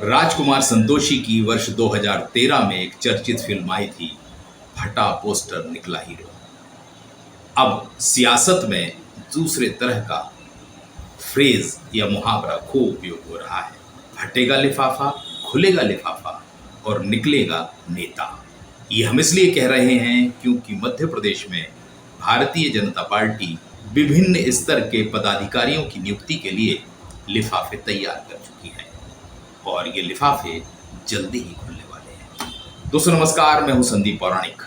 राजकुमार संतोषी की वर्ष 2013 में एक चर्चित फिल्म आई थी, फटा पोस्टर निकला हीरो। अब सियासत में दूसरे तरह का फ्रेज या मुहावरा खूब उपयोग हो रहा है। फटेगा लिफाफा, खुलेगा लिफाफा और निकलेगा नेता। ये हम इसलिए कह रहे हैं क्योंकि मध्य प्रदेश में भारतीय जनता पार्टी विभिन्न स्तर के पदाधिकारियों की नियुक्ति के लिए लिफाफे तैयार कर चुकी है और ये लिफाफे जल्दी ही खुलने वाले हैं। दोस्तों नमस्कार, मैं हूं संदीप पौराणिक।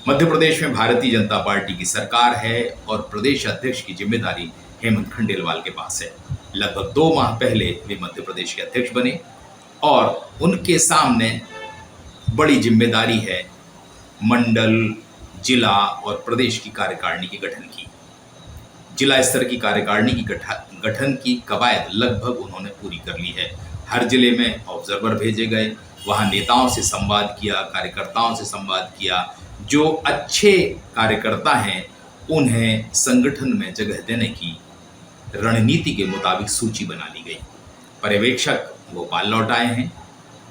मध्य प्रदेश में भारतीय जनता पार्टी की सरकार है और प्रदेश अध्यक्ष की जिम्मेदारी हेमंत खंडेलवाल के पास है। लगभग 2 माह पहले वे मध्य प्रदेश के अध्यक्ष बने और उनके सामने बड़ी जिम्मेदारी है मंडल, जिला और प्रदेश की कार्यकारिणी के गठन की। जिला स्तर की कार्यकारिणी की गठन की कवायद लगभग उन्होंने पूरी कर ली है। हर जिले में ऑब्जर्वर भेजे गए, वहाँ नेताओं से संवाद किया, कार्यकर्ताओं से संवाद किया। जो अच्छे कार्यकर्ता हैं उन्हें संगठन में जगह देने की रणनीति के मुताबिक सूची बना ली गई। पर्यवेक्षक भोपाल लौट आए हैं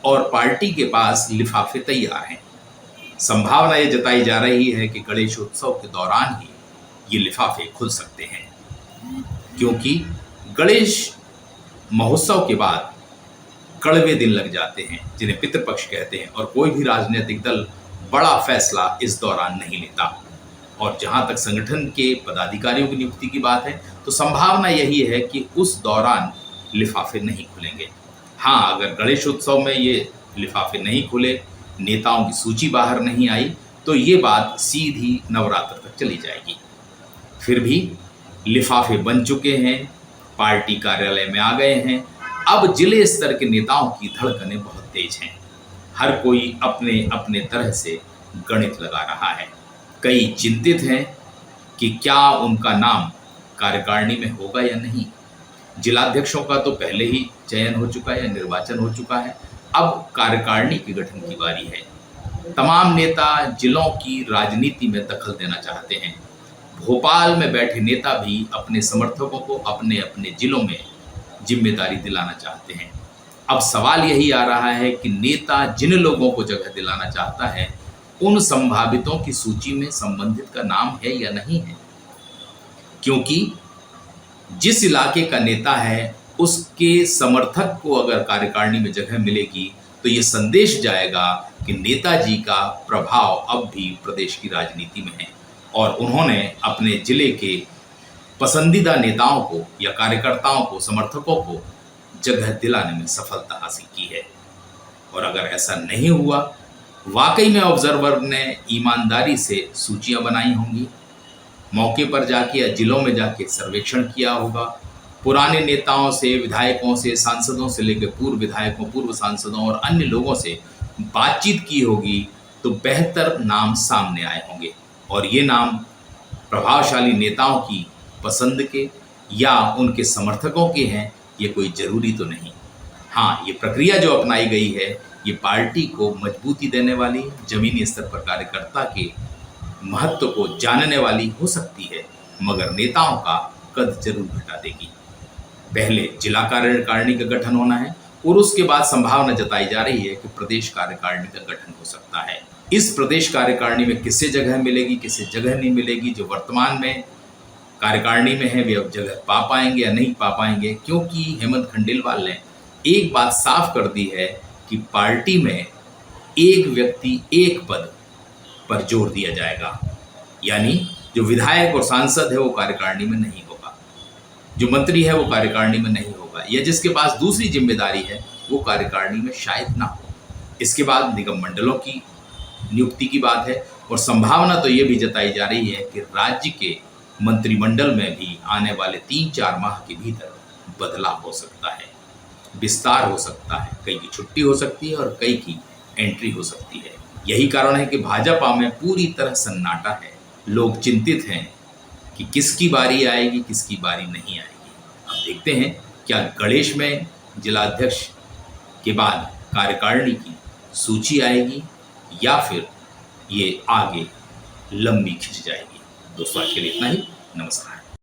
और पार्टी के पास लिफाफे तैयार हैं। संभावना ये जताई जा रही है कि गणेश उत्सव के दौरान ही ये लिफाफे खुल सकते हैं, क्योंकि गणेश महोत्सव के बाद कड़वे दिन लग जाते हैं जिन्हें पितृपक्ष कहते हैं और कोई भी राजनीतिक दल बड़ा फैसला इस दौरान नहीं लेता। और जहां तक संगठन के पदाधिकारियों की नियुक्ति की बात है तो संभावना यही है कि उस दौरान लिफाफे नहीं खुलेंगे। हाँ, अगर गणेश उत्सव में ये लिफाफे नहीं खुले, नेताओं की सूची बाहर नहीं आई, तो ये बात सीधी नवरात्र तक चली जाएगी। फिर भी लिफाफे बन चुके हैं, पार्टी कार्यालय में आ गए हैं। अब जिले स्तर के नेताओं की धड़कनें बहुत तेज हैं। हर कोई अपने अपने तरह से गणित लगा रहा है। कई चिंतित हैं कि क्या उनका नाम कार्यकारिणी में होगा या नहीं। जिलाध्यक्षों का तो पहले ही चयन हो चुका है या निर्वाचन हो चुका है, अब कार्यकारिणी के गठन की बारी है। तमाम नेता जिलों की राजनीति में दखल देना चाहते हैं। भोपाल में बैठे नेता भी अपने समर्थकों को अपने अपने जिलों में जिम्मेदारी दिलाना चाहते हैं। अब सवाल यही आ रहा है कि नेता जिन लोगों को जगह दिलाना चाहता है उन संभावितों की सूची में संबंधित का नाम है या नहीं है, क्योंकि जिस इलाके का नेता है उसके समर्थक को अगर कार्यकारिणी में जगह मिलेगी तो ये संदेश जाएगा कि नेताजी का प्रभाव अब भी प्रदेश की राजनीति में है और उन्होंने अपने जिले के पसंदीदा नेताओं को या कार्यकर्ताओं को, समर्थकों को जगह दिलाने में सफलता हासिल की है। और अगर ऐसा नहीं हुआ, वाकई में ऑब्जर्वर ने ईमानदारी से सूचियां बनाई होंगी, मौके पर जाके या जिलों में जाके सर्वेक्षण किया होगा, पुराने नेताओं से, विधायकों से, सांसदों से लेकर पूर्व विधायकों, पूर्व सांसदों और अन्य लोगों से बातचीत की होगी, तो बेहतर नाम सामने आए होंगे और ये नाम प्रभावशाली नेताओं की पसंद के या उनके समर्थकों के हैं, ये कोई ज़रूरी तो नहीं। हाँ, ये प्रक्रिया जो अपनाई गई है ये पार्टी को मजबूती देने वाली, जमीनी स्तर पर कार्यकर्ता के महत्व को जानने वाली हो सकती है, मगर नेताओं का कद जरूर घटा देगी। पहले जिला कार्यकारिणी का गठन होना है और उसके बाद संभावना जताई जा रही है कि प्रदेश कार्यकारिणी का गठन हो सकता है। इस प्रदेश कार्यकारिणी में किसे जगह मिलेगी, किसे जगह नहीं मिलेगी, जो वर्तमान में कार्यकारिणी में है वे अब जगह पा पाएंगे या नहीं पा पाएंगे, क्योंकि हेमंत खंडेलवाल ने एक बात साफ कर दी है कि पार्टी में एक व्यक्ति एक पद पर जोर दिया जाएगा। यानी जो विधायक और सांसद है वो कार्यकारिणी में नहीं होगा, जो मंत्री है वो कार्यकारिणी में नहीं होगा, या जिसके पास दूसरी जिम्मेदारी है वो कार्यकारिणी में शायद ना हो। इसके बाद निगम मंडलों की नियुक्ति की बात है और संभावना तो ये भी जताई जा रही है कि राज्य के मंत्रिमंडल में भी आने वाले 3-4 माह के भीतर बदलाव हो सकता है, विस्तार हो सकता है, कई की छुट्टी हो सकती है और कई की एंट्री हो सकती है। यही कारण है कि भाजपा में पूरी तरह सन्नाटा है। लोग चिंतित हैं कि किसकी बारी आएगी, किसकी बारी नहीं आएगी। अब देखते हैं क्या गणेश में जिलाध्यक्ष के बाद कार्यकारिणी की सूची आएगी या फिर ये आगे लंबी खिंच जाएगी। दोस्तों आज के लिए इतना ही। नमस्कार।